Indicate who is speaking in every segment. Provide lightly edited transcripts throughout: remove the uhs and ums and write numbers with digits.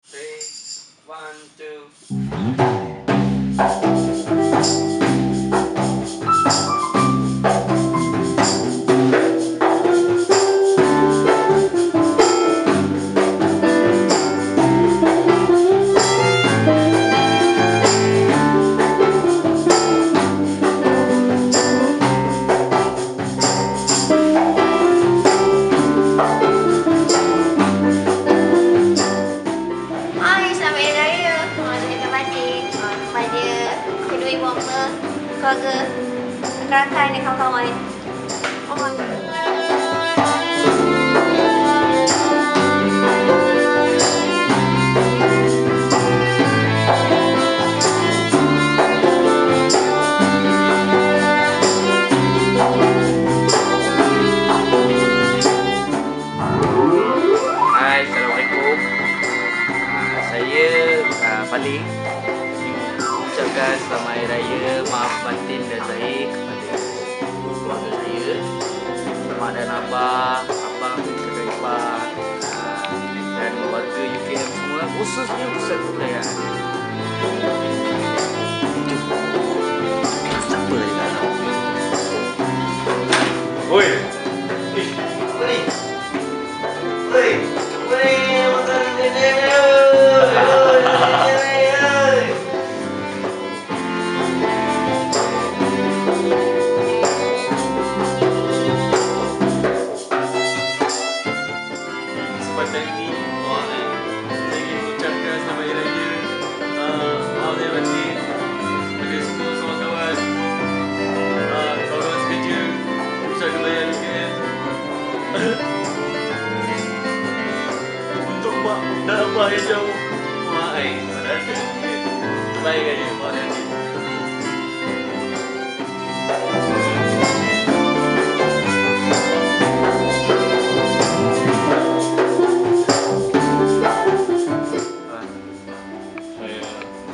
Speaker 1: Three, one, two.
Speaker 2: Hai, selamat Hari Raya. Saya batik kepada kedua ibu bapa, keluarga, rakan dan kawan-kawan. Mohon.
Speaker 1: Hai, Assalamualaikum. Saya Falik. Ucapkan selamat Hari Raya, maaf batin dan zahir kepada keluarga saya, mak dan abang, kedua ipar, dan warga UKM semua, khususnya pusat kebudayaan. Siapa lagi tak tahu?
Speaker 3: Oi. Apa ni? Oi. Oi, makan nenek. Kesempatan ini, saya ingin mengucapkan selamat Hari Raya. Maaf saya batin kepada semua kawan-kawan, kawan-kawan sekerja Pusat Kebudayaan UKM. Untuk mak dan abah yang jauh, mak air pada hati. Terbaik aja, mak dan hati.
Speaker 4: Saya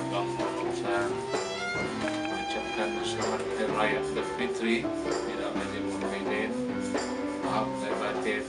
Speaker 4: Bang Muhammad mengucapkan selamat Hari Raya Aidilfitri. Tidak menjadi muhaimin. Maaf saya batin.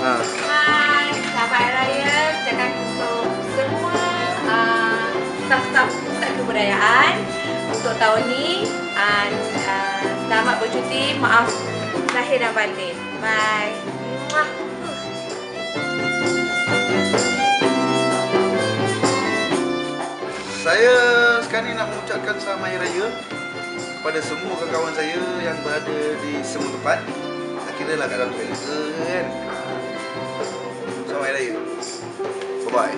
Speaker 2: Hai, selamat Hari Raya. Ucapkan untuk semua staf-staf Pusat Kebudayaan untuk tahun ni. Selamat bercuti, maaf lahir dan batin. Bye. Muah.
Speaker 5: Saya sekarang ni nak mengucapkan selamat Hari Raya kepada semua kawan-kawan saya yang berada di semua tempat. Tak kira lah kat dalam toilet ke kan. Selamat Hari Raya. Bye-bye.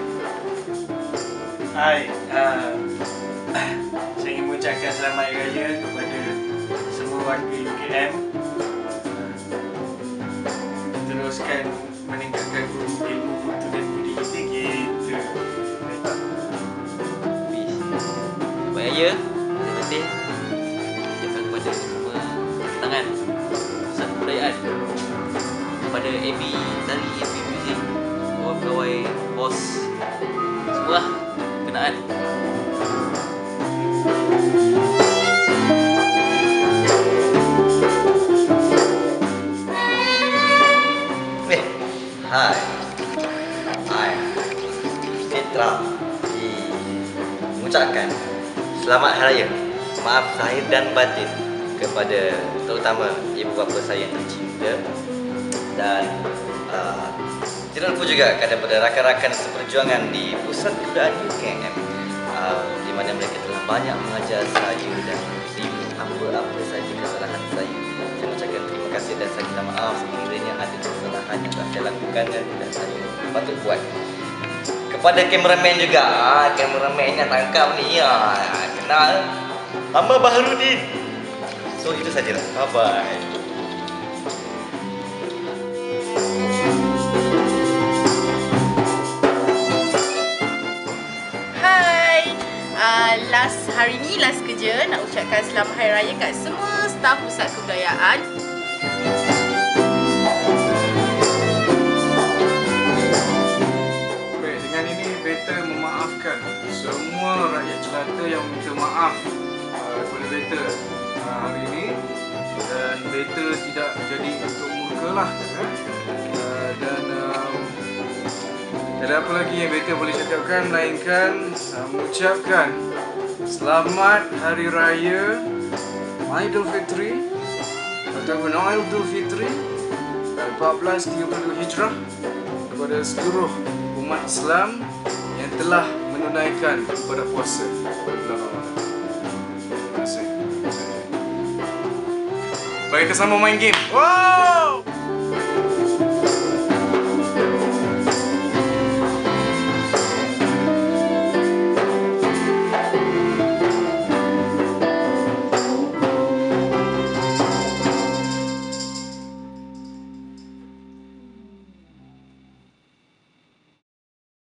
Speaker 3: Hai, saya ingin mengucapkan selamat Hari Raya kepada semua warga UKM. Teruskan meningkatkan ilmu, mutu dan budi kita gitu.
Speaker 1: Selamat Raya, saya batin. Ucapkan kepada semua tangan pusat kebudayaan, kepada AB Tari, AB Music, kawan-kawan, bos, semua kenaan.
Speaker 6: Hai, saya Fitra mengucapkan selamat Hari Raya, maaf zahir dan batin kepada terutama ibu bapa saya yang tercinta dan tidak lupa juga kepada rakan-rakan seperjuangan di Pusat Kebudayaan UKM di mana mereka telah banyak mengajar saya dan apa-apa saja kesalahan saya. Saya mengucapkan terima kasih dan saya minta maaf sekiranya ada kesalahan yang telah saya lakukan dan saya patut buat. Kepada kameraman juga, kameraman yang tangkap ni kenal nama Baharudin. So itu sajalah. Bye bye.
Speaker 7: Last hari ni, last kerja, nak ucapkan selamat Hari Raya kat semua staf Pusat Kebudayaan.
Speaker 3: Baik, dengan ini Beta memaafkan semua rakyat jelata yang minta maaf kepada Beta hari ini, dan Beta tidak jadi untuk murka lah. Dan ada apa lagi yang Beta boleh cakapkan melainkan mengucapkan Selamat Hari Raya Aidilfitri ataupun Aidilfitri 1430 Hijrah kepada seluruh umat Islam yang telah menunaikan ibadah puasa pada bulan Ramadan. Terima kasih. Baik, kita sama main game. Wow!